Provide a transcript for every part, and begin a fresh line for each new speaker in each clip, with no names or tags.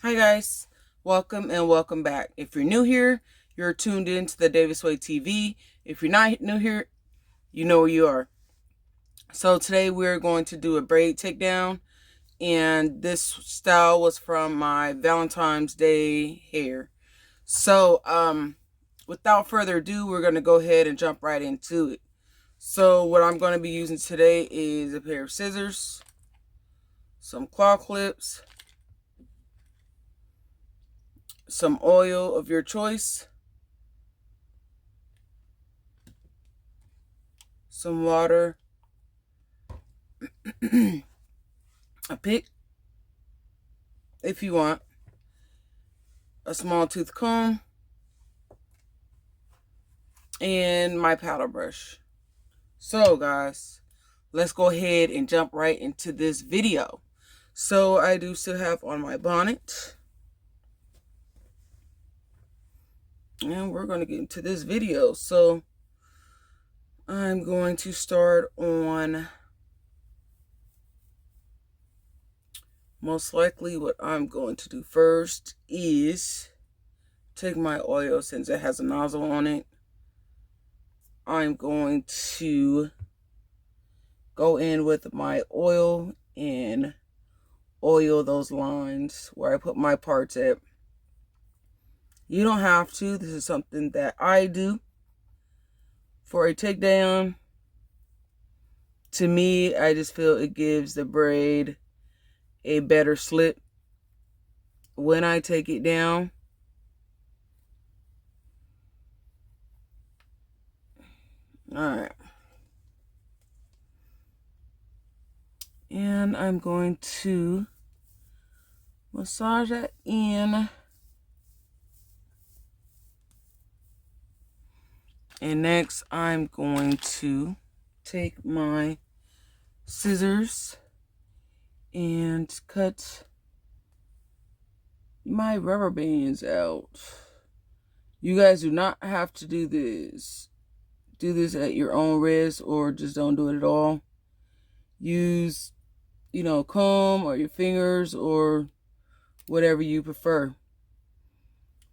Hi guys, welcome and welcome back. If you're new here, you're tuned in to the Davis Way TV. If you're not new here, you know where you are. So today we're going to do a braid takedown, and this style was from my Valentine's Day hair. So without further ado, we're going to go ahead and jump right into it. So what I'm going to be using today is a pair of scissors, some claw clips, some oil of your choice, some water, a pick if you want, a small tooth comb, and my paddle brush. So guys, let's go ahead and jump right into this video. So I do still have on my bonnet, and we're going to get into this video. So I'm going to start on, most likely what I'm going to do first is take my oil, since it has a nozzle on it. I'm going to go in with my oil and oil those lines where I put my parts at. You don't have to. This is something that I do for a takedown. To me, I just feel it gives the braid a better slip when I take it down. Alright. And I'm going to massage that in. And next, I'm going to take my scissors and cut my rubber bands out. You guys do not have to do this. Do this at your own risk, or just don't do it at all. Use, comb or your fingers or whatever you prefer.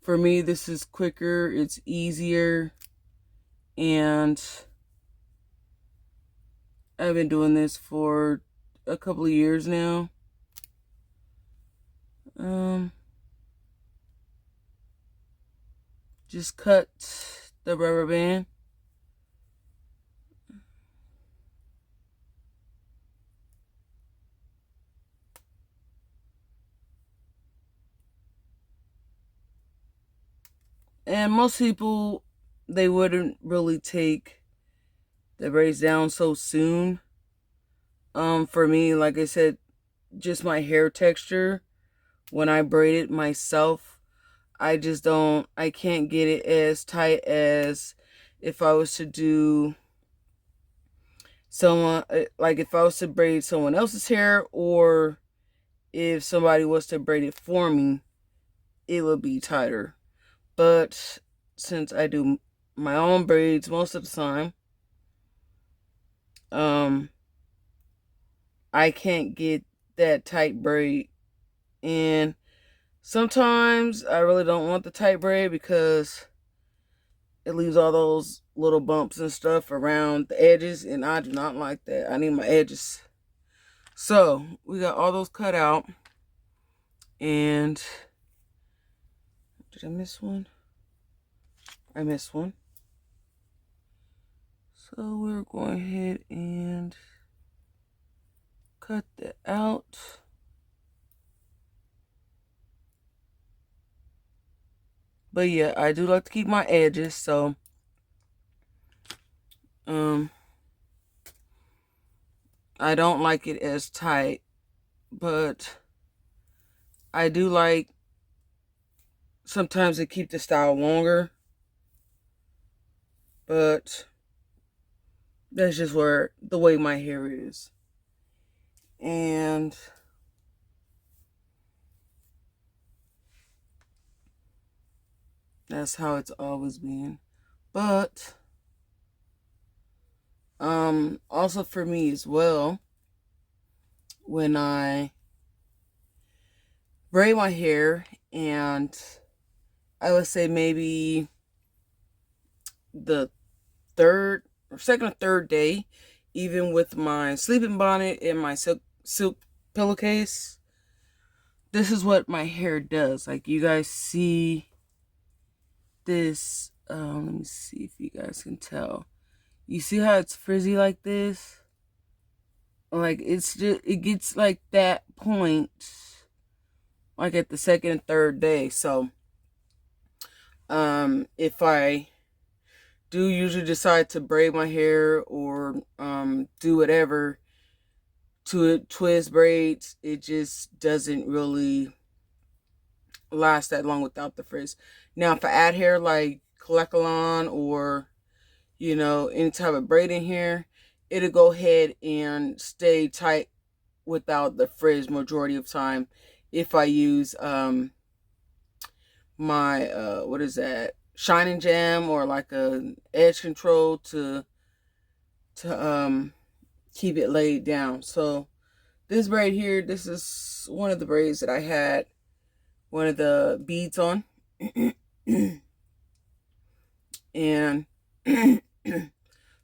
For me, this is quicker, it's easier, and I've been doing this for a couple of years now. Just cut the rubber band. And most people, they wouldn't really take the braids down so soon. For me, like I said, just my hair texture, when I braid it myself, I can't get it as tight as if I was to do like if I was to braid someone else's hair, or if somebody was to braid it for me, it would be tighter. But since I do my own braids most of the time, I can't get that tight braid. And sometimes I really don't want the tight braid because it leaves all those little bumps and stuff around the edges, and I do not like that. I need my edges. So we got all those cut out. And did I miss one? I missed one. So we're going ahead and cut that out. But yeah, I do like to keep my edges, so I don't like it as tight, but I do like sometimes to keep the style longer. But that's just the way my hair is. And that's how it's always been. But also for me as well, when I braid my hair, and I would say maybe the third or second or third day, even with my sleeping bonnet and my silk pillowcase, this is what my hair does. Like, you guys see this. Let me see if you guys can tell. You see how it's frizzy like this? Like, it's just, it gets like that point like at the second and third day. So if I do usually decide to braid my hair or do whatever to it, twist braids, it just doesn't really last that long without the frizz. Now, if I add hair like collecalon or, you know, any type of braid in here, it'll go ahead and stay tight without the frizz majority of time if I use my what is that, shining jam or like a edge control to keep it laid down. So this braid here, this is one of the braids that I had one of the beads on. And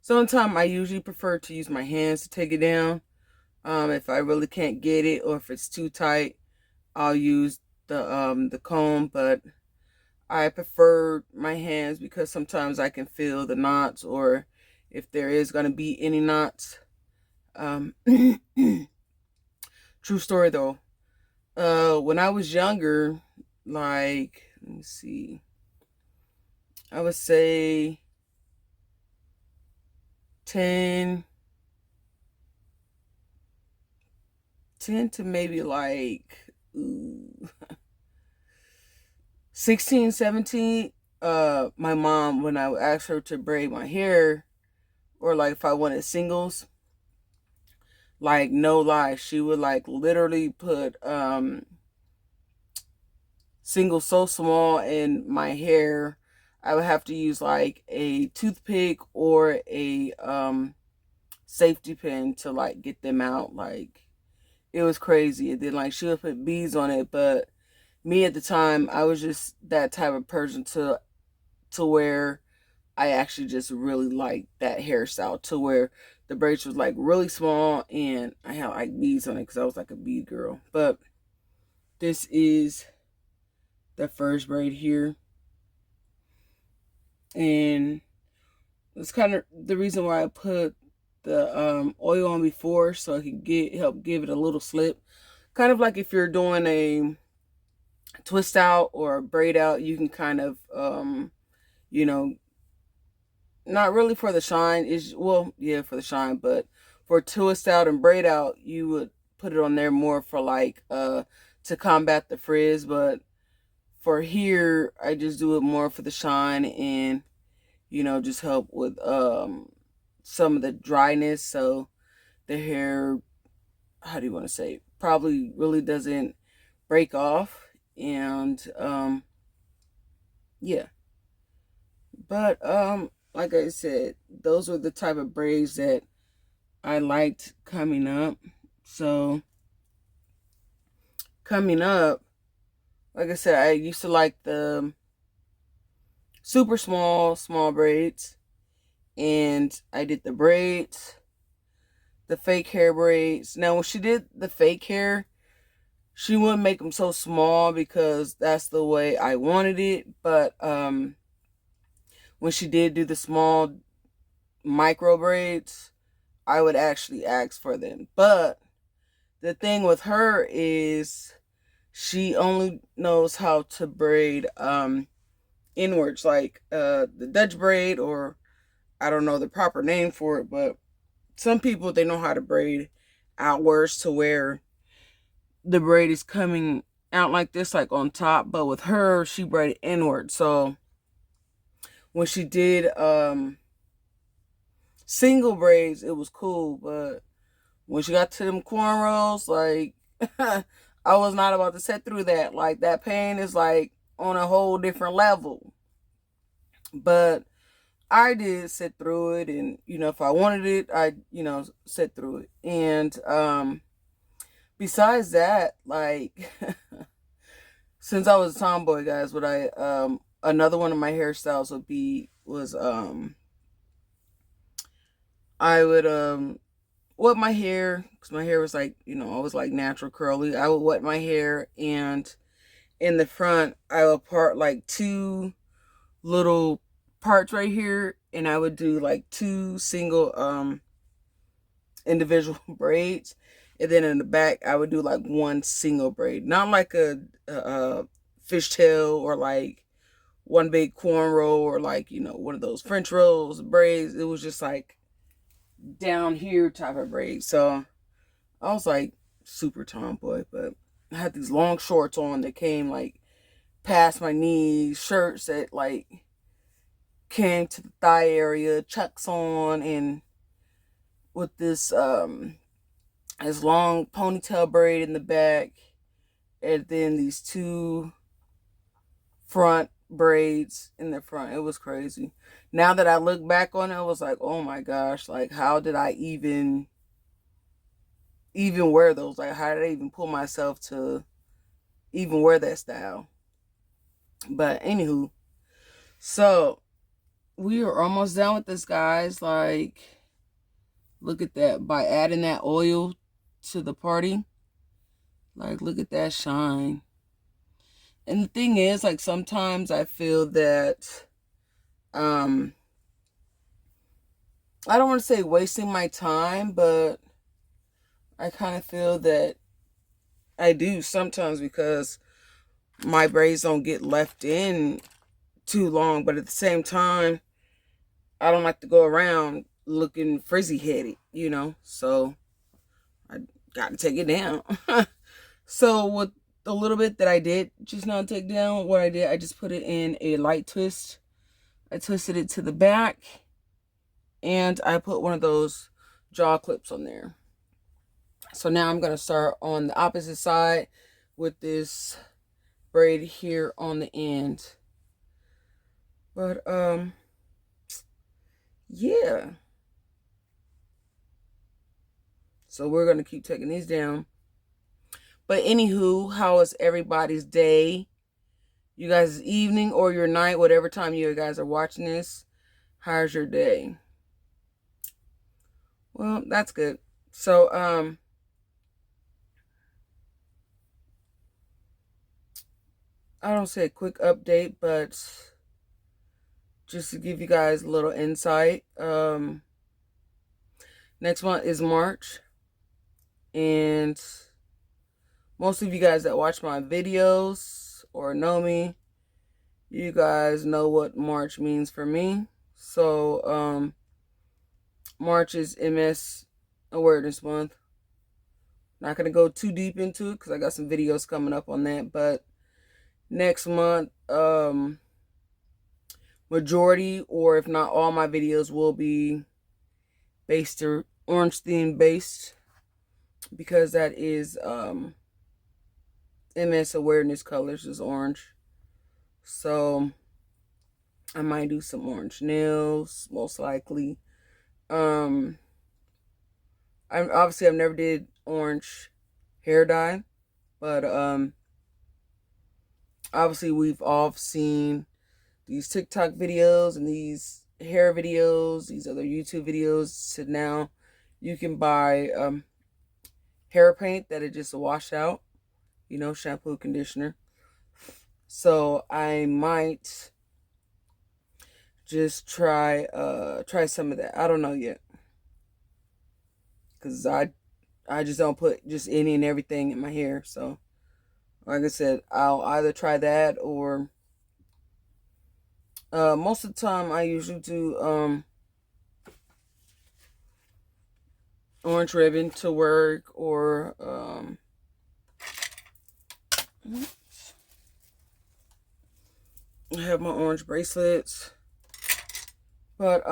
sometimes I usually prefer to use my hands to take it down. If I really can't get it or if it's too tight, I'll use the comb, but I prefer my hands because sometimes I can feel the knots, or if there is going to be any knots. True story though. When I was younger, like, let me see, I would say 10 to maybe like 16, 17, my mom, when I would ask her to braid my hair, or like if I wanted singles, like no lie, she would like literally put singles so small in my hair, I would have to use like a toothpick or a safety pin to like get them out. Like, it was crazy. And then like she would put beads on it, but me at the time, I was just that type of person to where I actually just really liked that hairstyle, to where the braids was like really small and I had like beads on it because I was like a bead girl. But this is the first braid here, and it's kind of the reason why I put the oil on before, so I could help give it a little slip. Kind of like if you're doing a twist out or a braid out, you can kind of you know, not really for the shine, is, well, yeah, for the shine, but for twist out and braid out, you would put it on there more for like to combat the frizz. But for here, I just do it more for the shine and, you know, just help with some of the dryness, so the hair, how do you want to say, probably really doesn't break off. And yeah, but like I said, those were the type of braids that I liked coming up. So coming up, like I said, I used to like the super small braids, and I did the braids, the fake hair braids. Now, when she did the fake hair, she wouldn't make them so small because that's the way I wanted it. But when she did do the small micro braids, I would actually ask for them. But the thing with her is she only knows how to braid inwards, like the Dutch braid, or I don't know the proper name for it, but some people, they know how to braid outwards to where the braid is coming out like this, like on top. But with her, she braided inward. So when she did single braids, it was cool. But when she got to them cornrows, like I was not about to sit through that. Like, that pain is like on a whole different level. But I did sit through it, and you know, if I wanted it, I, you know, sit through it. And besides that, like since I was a tomboy, guys, what I another one of my hairstyles was I would wet my hair, because my hair was like, always like natural curly. I would wet my hair, and in the front I would part like two little parts right here, and I would do like two single individual braids, and then in the back I would do like one single braid, not like a fishtail or like one big cornrow or like one of those French rolls braids. It was just like down here type of braid. So I was like super tomboy, but I had these long shorts on that came like past my knees, shirts that like came to the thigh area, chucks on, and with this long ponytail braid in the back, and then these two front braids in the front. It was crazy. Now that I look back on it, I was like, oh my gosh, like how did I even wear those? Like how did I even pull myself to even wear that style? But anywho, so we are almost done with this, guys. Like, look at that. By adding that oil to the party, like, look at that shine. And the thing is, like, sometimes I feel that I don't want to say wasting my time, but I kind of feel that I do sometimes, because my braids don't get left in too long. But at the same time, I don't like to go around looking frizzy headed, so I got to take it down. So with the little bit that I did just now take down, what I did, I just put it in a light twist. I twisted it to the back, and I put one of those jaw clips on there. So now I'm going to start on the opposite side with this braid here on the end. But yeah. So we're going to keep taking these down. But anywho, how is everybody's day? You guys' evening or your night, whatever time you guys are watching this. How's your day? Well, that's good. So, I don't say a quick update, but just to give you guys a little insight. Next month is March, and most of you guys that watch my videos or know me, you guys know what March means for me. So, March is MS Awareness Month. Not going to go too deep into it because I got some videos coming up on that. But next month, majority, or if not all, my videos will be based or orange theme based, because that is MS Awareness colors is orange. So I might do some orange nails, most likely. I've never did orange hair dye, but obviously we've all seen these TikTok videos and these hair videos, these other YouTube videos. So now you can buy hair paint that is just a wash out, shampoo, conditioner. So I might just try some of that. I don't know yet, because I just don't put just any and everything in my hair. So like I said, I'll either try that, or most of the time I usually do orange ribbon to work, or I have my orange bracelets. But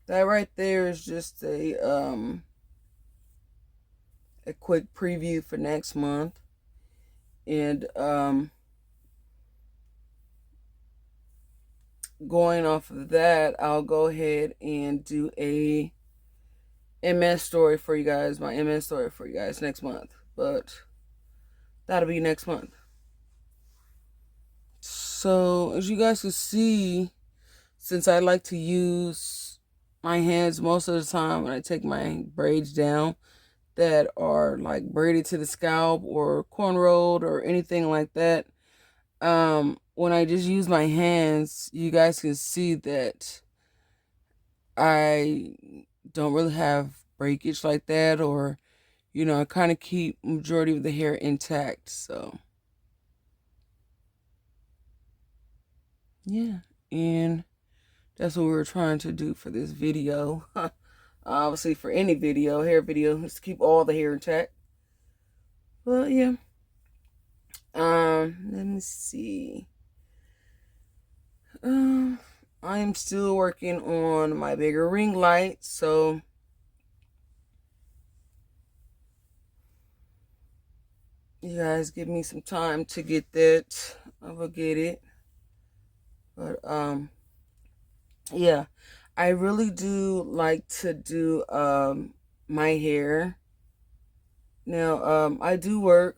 that right there is just a quick preview for next month. And going off of that, I'll go ahead and do a MS story for you guys, my MS story for you guys next month. But That'll be next month. So as you guys can see, since I like to use my hands most of the time when I take my braids down that are like braided to the scalp or cornrowed or anything like that, when I just use my hands, you guys can see that I don't really have breakage like that, or I kind of keep majority of the hair intact. So yeah, and that's what we were trying to do for this video. Obviously, for any video, hair video, is to keep all the hair intact. But yeah, let me see. I am still working on my bigger ring light, so you guys give me some time to get that. I will get it. But yeah, I really do like to do my hair. Now, I do work,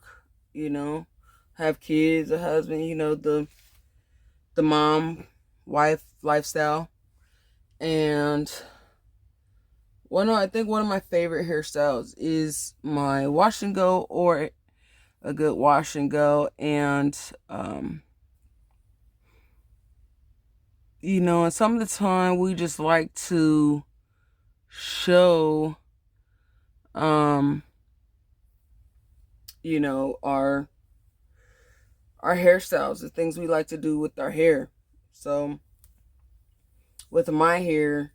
have kids, a husband, the mom, wife lifestyle. And I think one of my favorite hairstyles is my wash and go, or a good wash and go. And and some of the time we just like to show our hairstyles, the things we like to do with our hair. So with my hair,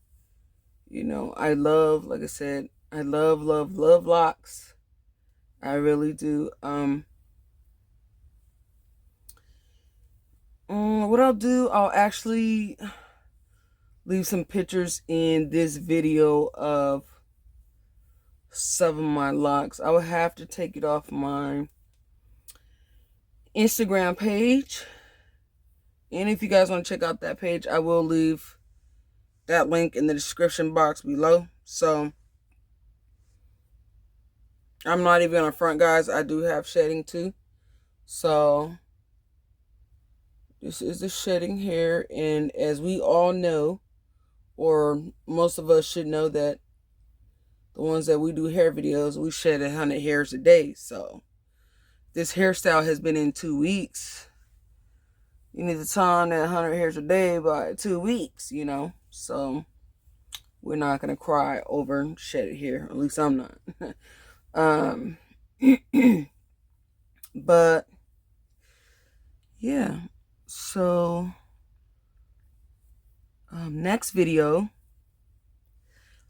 I love, like I said, I love, love, love locks. I really do. What I'll do, I'll actually leave some pictures in this video of some of my locks. I will have to take it off my Instagram page. And if you guys want to check out that page, I will leave that link in the description box below. So I'm not even on front, guys. I do have shedding too. So this is the shedding hair. And as we all know, or most of us should know, that the ones that we do hair videos, we shed 100 hairs a day. So this hairstyle has been in 2 weeks. You need to time that 100 hairs a day by 2 weeks, So we're not going to cry over shedded hair. At least I'm not. But yeah. So next video,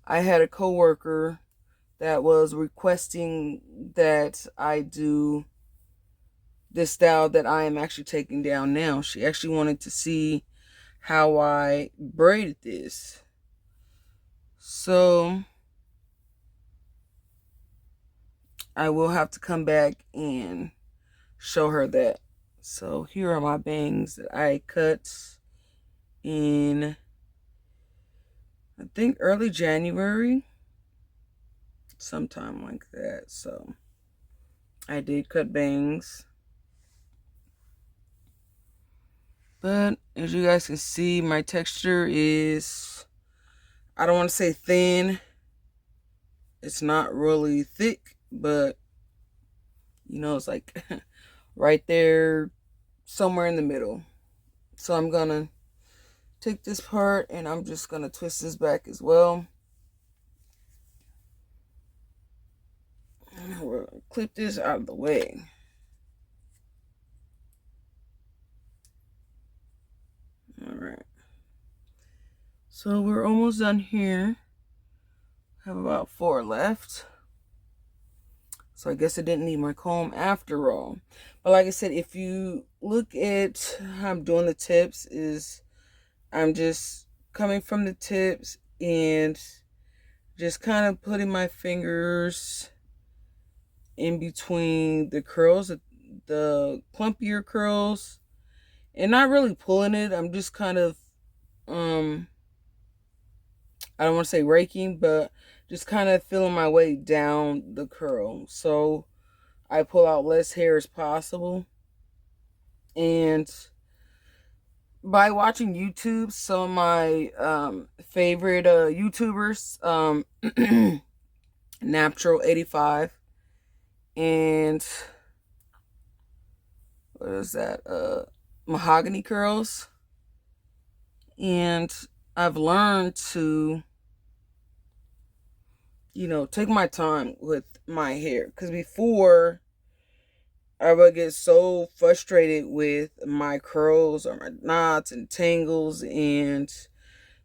I had a coworker that was requesting that I do this style that I am actually taking down now. She actually wanted to see how I braided this. So I will have to come back and show her that. So here are my bangs that I cut in, I think, early January, sometime like that. So I did cut bangs. But as you guys can see, my texture is, I don't want to say thin. It's not really thick, but it's like right there, somewhere in the middle. So I'm gonna take this part and I'm just gonna twist this back as well. And we'll clip this out of the way. All right. So we're almost done here. Have about 4 left. So I guess I didn't need my comb after all. But like I said, if you look at how I'm doing the tips, is I'm just coming from the tips and just kind of putting my fingers in between the curls, the clumpier curls, and not really pulling it. I'm just kind of, I don't want to say raking, but just kind of feeling my way down the curl. So I pull out less hair as possible. And by watching YouTube, some of my favorite YouTubers, Natural 85 and what is that? Mahogany Curls. And I've learned to, take my time with my hair. Because before, I would get so frustrated with my curls or my knots and tangles. And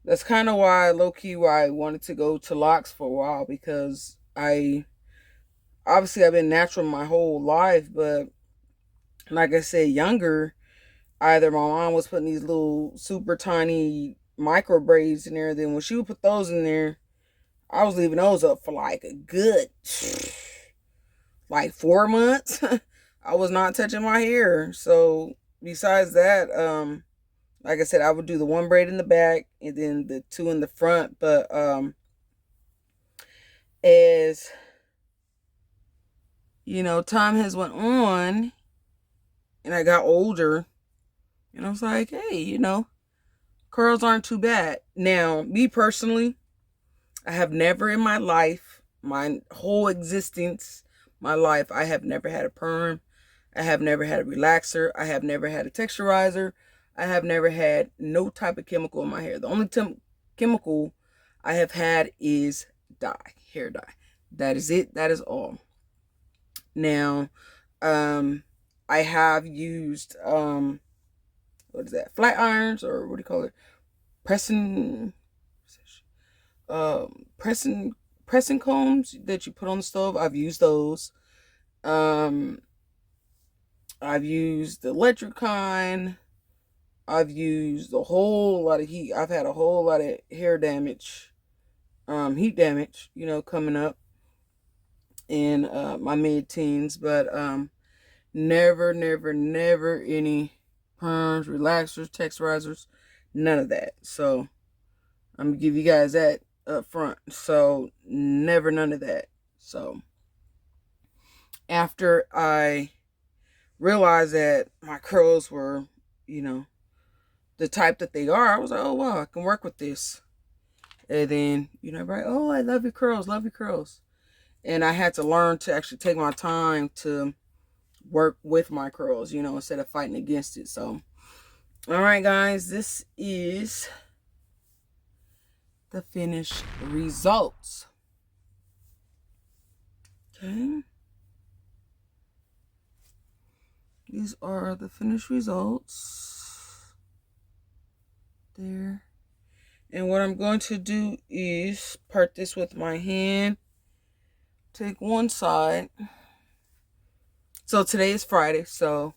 that's kind of why I wanted to go to locks for a while. Because I've been natural my whole life. But like I said, younger, either my mom was putting these little super tiny micro braids in there. Then when she would put those in there, I was leaving those up for like a good, like 4 months. I was not touching my hair. So besides that, like I said, I would do the one braid in the back and then the two in the front. But as time has went on and I got older, and I was like, hey, curls aren't too bad. Now, me personally, I have never in my life, my whole existence, my life, I have never had a perm. I have never had a relaxer. I have never had a texturizer. I have never had no type of chemical in my hair. The only chemical I have had is dye, hair dye. That is it. That is all. Now, I have used, what is that? Flat irons, or what do you call it? Pressing pressing combs that you put on the stove. I've used those. I've used the electric kind. I've used a whole lot of heat. I've had a whole lot of hair damage, heat damage, coming up in my mid-teens. But never, never, never any perms, relaxers, texturizers, none of that. So I'm gonna give you guys that up front. So never none of that. So after I realized that my curls were, the type that they are, I was like, oh wow, I can work with this. And then, right, oh, I love your curls, love your curls. And I had to learn to actually take my time to work with my curls, instead of fighting against it. So, all right, guys, this is the finished results. Okay. These are the finished results. There. And what I'm going to do is part this with my hand. Take one side. So today is Friday. So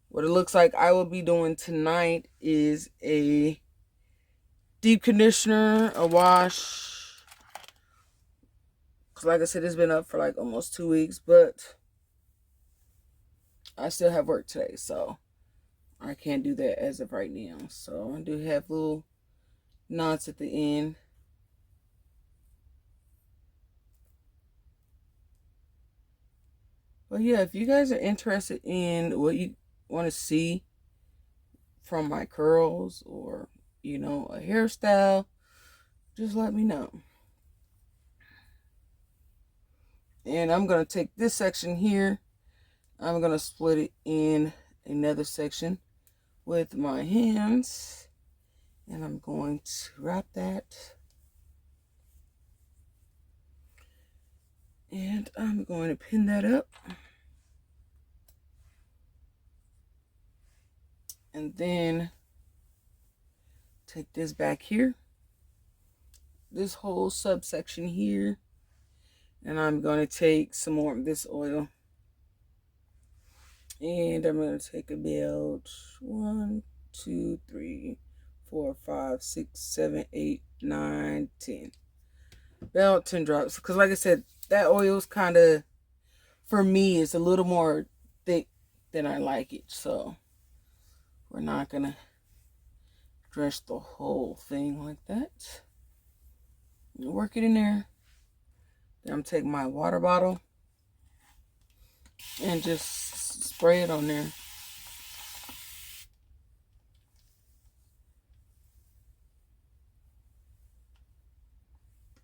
what it looks like I will be doing tonight is a deep conditioner, a wash. Because like I said, it's been up for like almost 2 weeks. But I still have work today. So I can't do that as of right now. So I do have little knots at the end. But yeah, if you guys are interested in what you want to see from my curls or, a hairstyle, just let me know. And I'm going to take this section here. I'm going to split it in another section with my hands. And I'm going to wrap that. And I'm going to pin that up. And then take this back here. This whole subsection here. And I'm going to take some more of this oil. And I'm going to take about 1, 2, 3, 4, 5, 6, 7, 8, 9, 10. About 10 drops. Because like I said, that oil is kind of, for me, it's a little more thick than I like it. So we're not going to drench the whole thing like that. Work it in there. Then I'm taking my water bottle. and just spray it on there.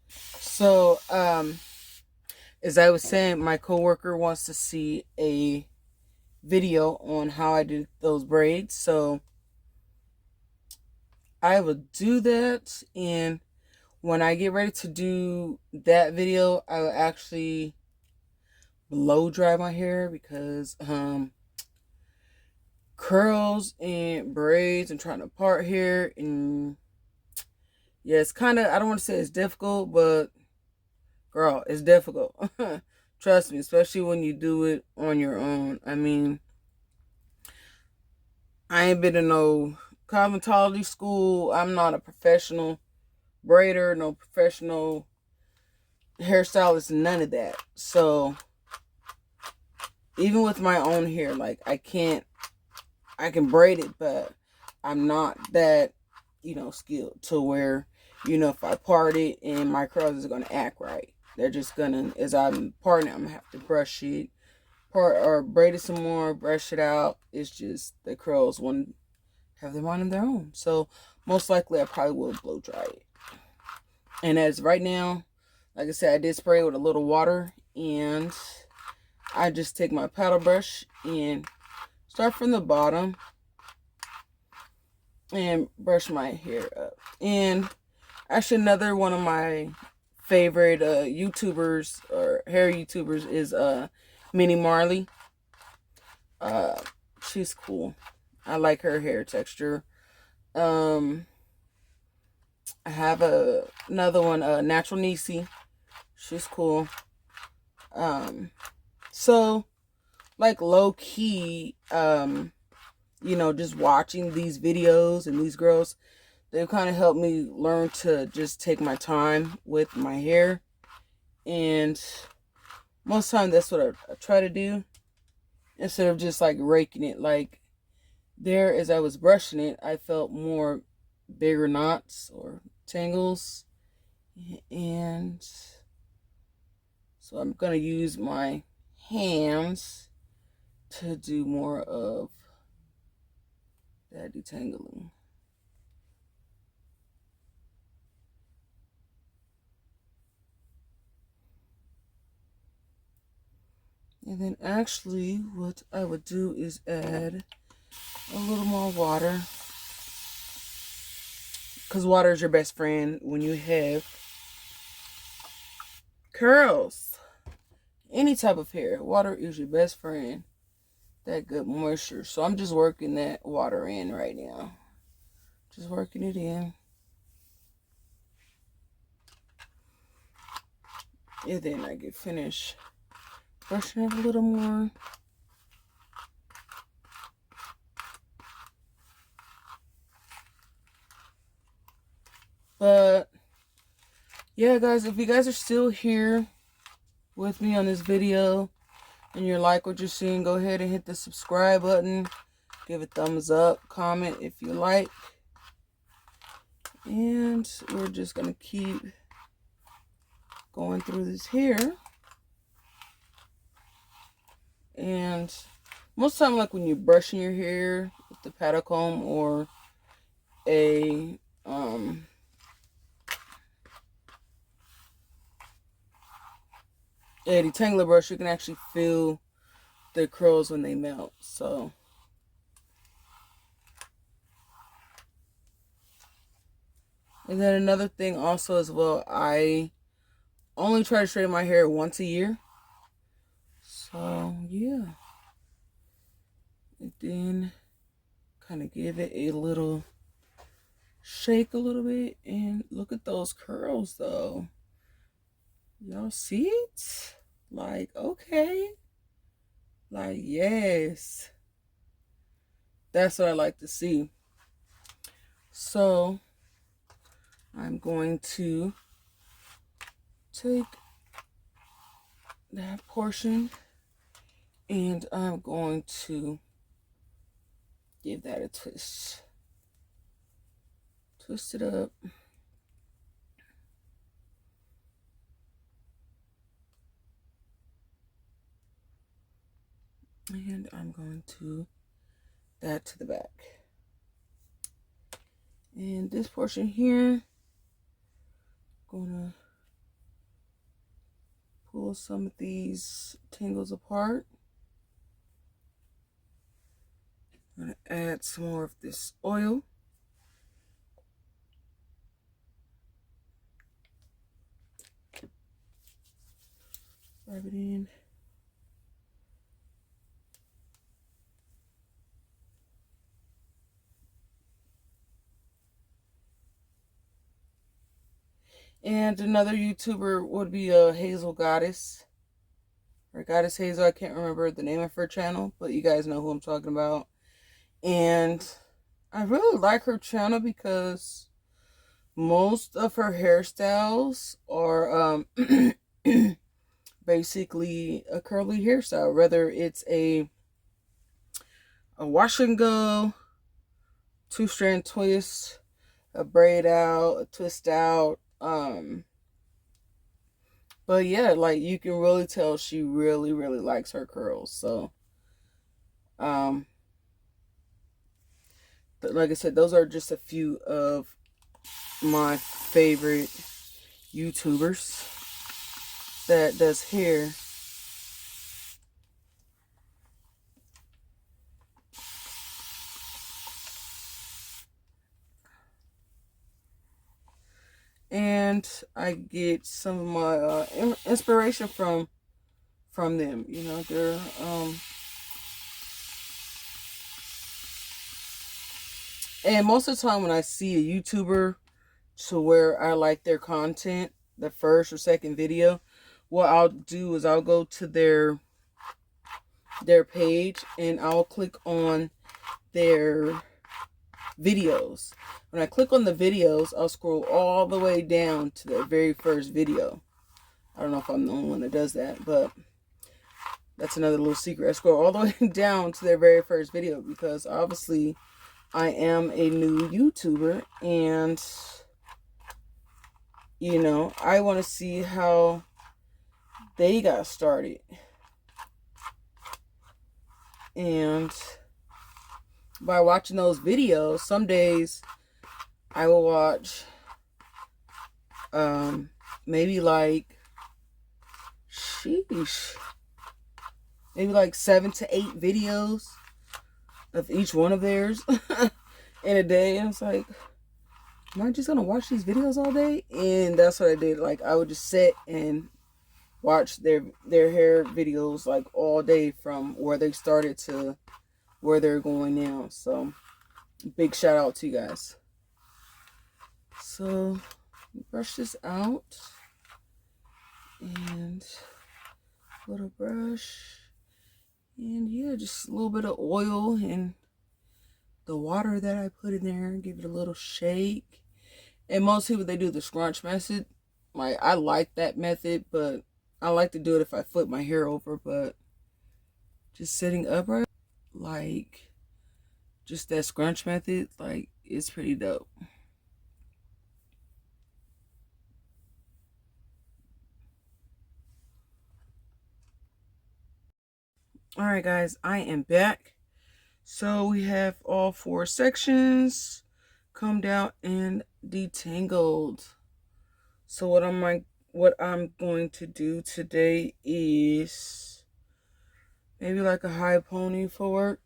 So, as I was saying, my coworker wants to see a video on how I did those braids. So I will do that, and when I get ready to do that video, I will actually blow dry my hair because curls and braids and trying to part hair, and yeah, it's kind of, I don't want to say it's difficult, but girl, it's difficult. Trust me, especially when you do it on your own. I mean, I ain't been in no cosmetology school. I'm not a professional braider, no professional hairstylist, none of that. So even with my own hair, like I can braid it, but I'm not that, skilled to where, if I part it and my curls is gonna act right. They're just gonna, as I'm parting it, I'm gonna have to brush it, part or braid it some more, brush it out. It's just the curls won't have them on their own. So most likely I probably will blow dry it. And as right now, like I said, I did spray it with a little water, and I just take my paddle brush and start from the bottom and brush my hair up. And actually, another one of my favorite YouTubers or hair YouTubers is Minnie Marley. She's cool. I like her hair texture. I have another one, Natural Niecy. She's cool. So like low key, just watching these videos and these girls, they've kind of helped me learn to just take my time with my hair. And most time that's what I try to do, instead of just like raking it. Like there, as I was brushing it, I felt more bigger knots or tangles. And so I'm going to use my hands to do more of that detangling. And then actually what I would do is add a little more water, because water is your best friend when you have curls. Any type of hair, water is your best friend. That good moisture. So I'm just working that water in right now. Just working it in. And then I get finished brushing it a little more. But yeah, guys, if you guys are still here with me on this video and you like what you're seeing, go ahead and hit the subscribe button. Give a thumbs up, comment if you like. And we're just going to keep going through this hair. And most time, like when you're brushing your hair with the paddle comb or a detangler brush, you can actually feel the curls when they melt. So and then another thing also as well, I only try to straighten my hair once a year. So yeah. And then kind of give it a little shake a little bit, and look at those curls though. Y'all see it? Like, okay. Like, yes. That's what I like to see. So I'm going to take that portion and I'm going to give that a twist. Twist it up. And I'm going to that to the back. And this portion here, gonna pull some of these tangles apart. I'm gonna add some more of this oil. Rub it in. And another YouTuber would be Hazel Goddess. Or Goddess Hazel, I can't remember the name of her channel, but you guys know who I'm talking about. And I really like her channel because most of her hairstyles are basically a curly hairstyle, whether it's a wash and go, 2-strand twist, a braid out, a twist out. But yeah, like you can really tell she really, really likes her curls. So, like I said, those are just a few of my favorite YouTubers that does hair. And I get some of my inspiration from them. You know, they're and most of the time when I see a YouTuber to where I like their content, the first or second video, what I'll do is I'll go to their page and I'll click on their videos. When I click on the videos, I'll scroll all the way down to their very first video. I don't know if I'm the only one that does that, but that's another little secret. I scroll all the way down to their very first video because obviously I am a new YouTuber and, you know, I want to see how they got started. And by watching those videos, some days I will watch maybe like maybe like 7 to 8 videos of each one of theirs in a day. And it's like, am I just gonna watch these videos all day? And that's what I did. Like I would just sit and watch their hair videos like all day from where they started to where they're going now. So big shout out to you guys. So brush this out and little brush, and yeah, just a little bit of oil and the water that I put in there, give it a little shake. And most people, they do the scrunch method. Like I like that method, but I like to do it if I flip my hair over. But just sitting upright, like just that scrunch method, like it's pretty dope. All right, guys, I am back. So we have all 4 sections combed out and detangled. So what I'm going to do today is maybe like a high pony for work.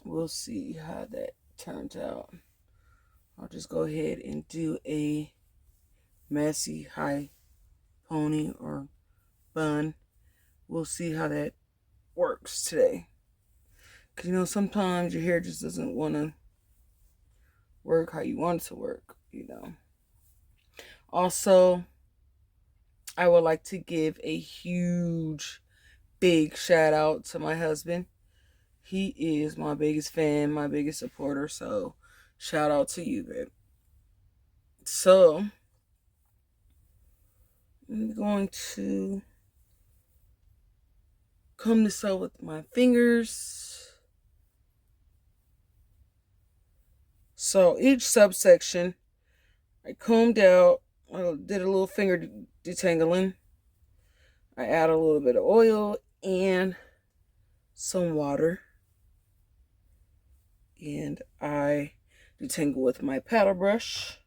We'll see how that turns out. I'll just go ahead and do a messy high pony or bun. We'll see how that works today. Because, you know, sometimes your hair just doesn't want to work how you want it to work, you know. Also, I would like to give a huge, big shout out to my husband. He is my biggest fan, my biggest supporter. So, shout out to you, babe. So, I'm going to comb this out with my fingers. So, each subsection, I combed out, I did a little finger detangling. I add a little bit of oil and some water, and I detangle with my paddle brush.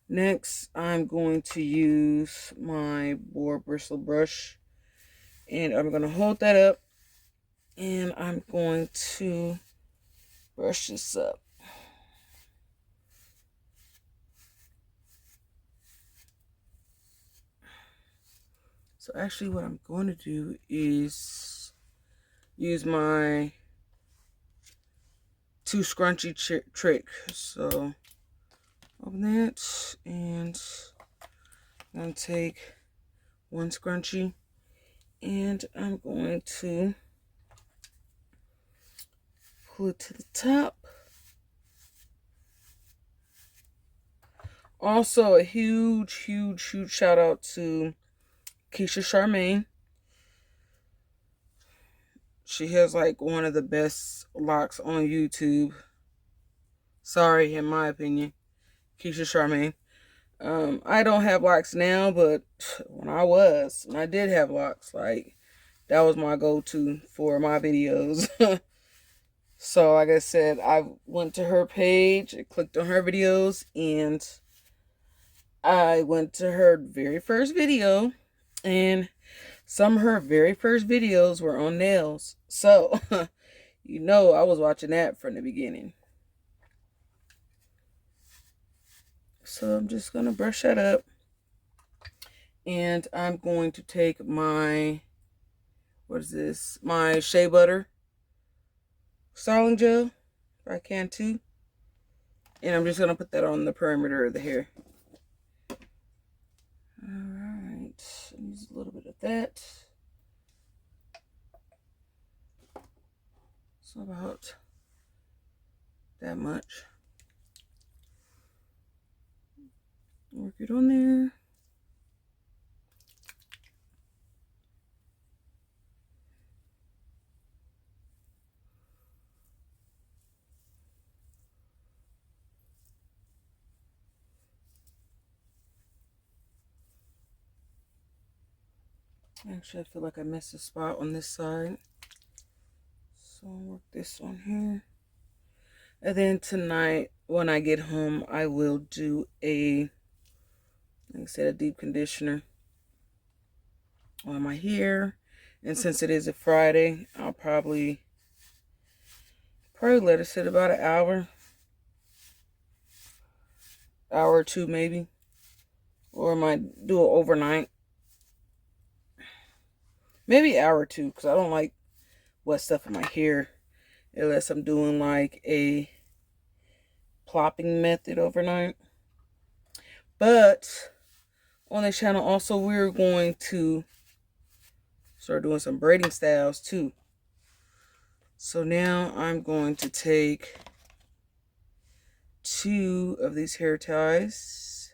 Next, I'm going to use my boar bristle brush, and I'm going to hold that up, and I'm going to brush this up. So actually what I'm going to do is use my two scrunchie trick. So open that, and I'm going to take one scrunchie, and I'm going to pull it to the top. Also, a huge shout out to Keisha Charmaine. She has like one of the best locks on YouTube. Sorry, in my opinion, Keisha Charmaine. I don't have locks now, but when I did have locks, like, that was my go-to for my videos. So, like I said, I went to her page, I clicked on her videos, and I went to her very first video, and some of her very first videos were on nails. So, you know, I was watching that from the beginning. So I'm just going to brush that up. And I'm going to take my, what is this? My shea butter styling gel, if I can too. And I'm just going to put that on the perimeter of the hair. Alright, use a little bit of that. So about that much. Work it on there. Actually, I feel like I missed a spot on this side. So I'll work this on here. And then tonight, when I get home, I will do like I said, a deep conditioner on my hair. And since it is a Friday, I'll probably let it sit about an hour or two maybe. Or I might do it overnight. Maybe an hour or two, because I don't like wet stuff in my hair unless I'm doing like a plopping method overnight. But on this channel also, we're going to start doing some braiding styles too. So now I'm going to take 2 of these hair ties,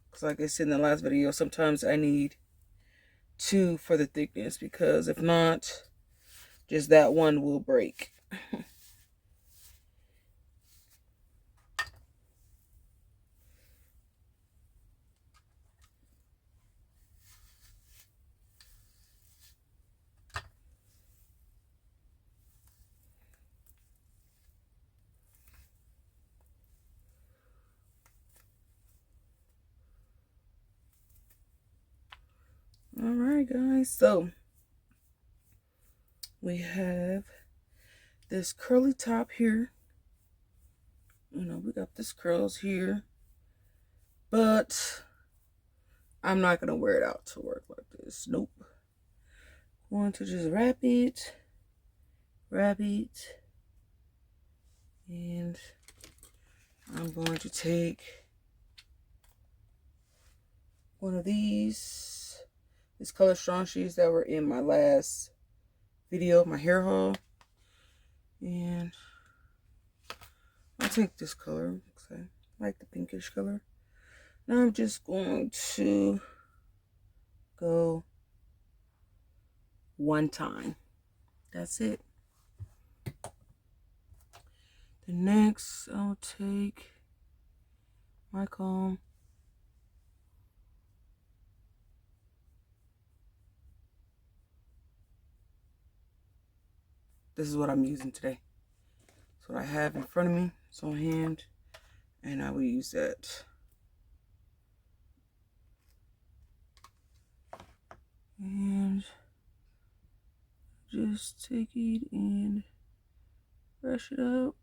because like I said in the last video, sometimes I need 2 for the thickness, because if not, just that one will break. Alright guys, so we have this curly top here. You know, we got this curls here, but I'm not going to wear it out to work like this. Nope. I'm going to just wrap it, and I'm going to take one of these color strong sheets that were in my last video, my hair haul, and I'll take this color because I like the pinkish color. Now I'm just going to go one time. That's it. The next, I'll take my comb this is what I'm using today. So what I have in front of me, it's on hand, and I will use that. And just take it and brush it up.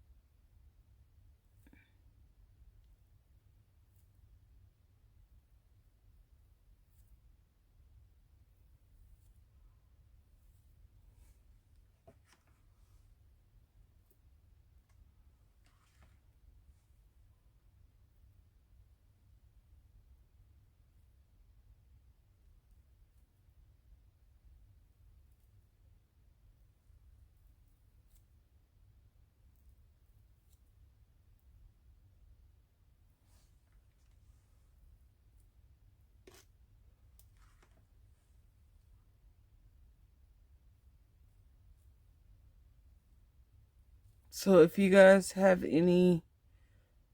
So if you guys have any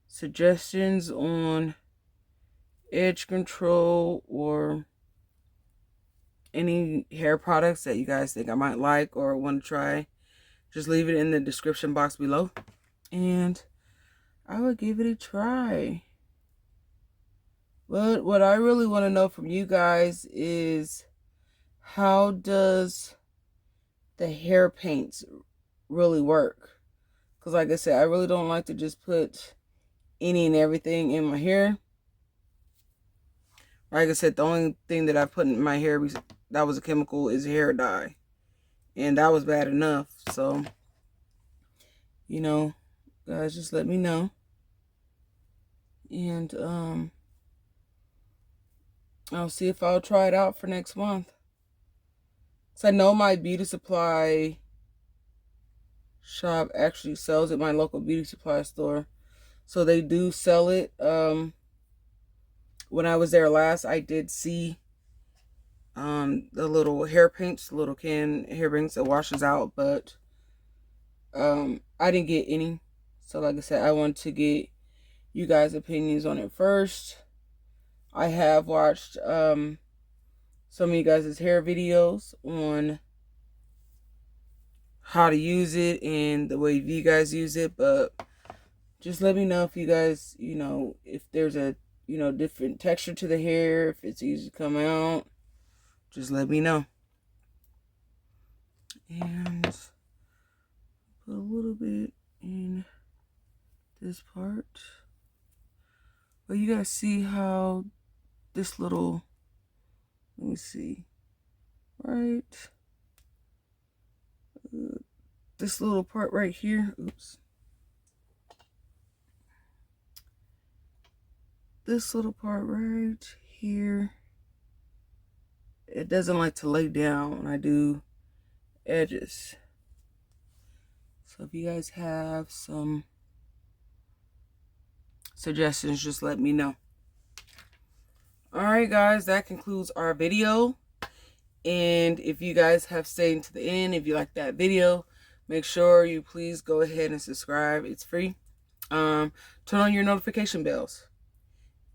suggestions on edge control or any hair products that you guys think I might like or want to try, just leave it in the description box below, and I would give it a try. But what I really want to know from you guys is, how does the hair paints really work? Because like I said, I really don't like to just put any and everything in my hair. Like I said, the only thing that I put in my hair that was a chemical is hair dye. And that was bad enough. So, you know, guys, just let me know. And I'll see if I'll try it out for next month. Because I know my beauty supply shop actually sells at my local beauty supply store. So they do sell it. When I was there last, I did see the little hair paints, the little can hair paints that washes out, but I didn't get any. So like I said, I want to get you guys' opinions on it first. I have watched some of you guys' hair videos on how to use it and the way you guys use it, but just let me know if you guys, if there's a, different texture to the hair, if it's easy to come out, just let me know. And put a little bit in this part. But you guys see how this little, let me see, right? This little part right here, oops. This little part right here, it doesn't like to lay down when I do edges. So if you guys have some suggestions, just let me know. Alright guys, that concludes our video. And if you guys have stayed to the end, if you like that video, make sure you please go ahead and subscribe. It's free. Turn on your notification bells.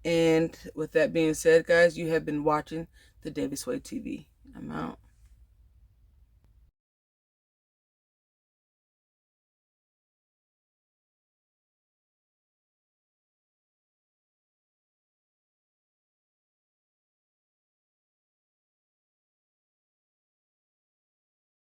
And with that being said, guys, you have been watching the Davis Way TV. I'm out.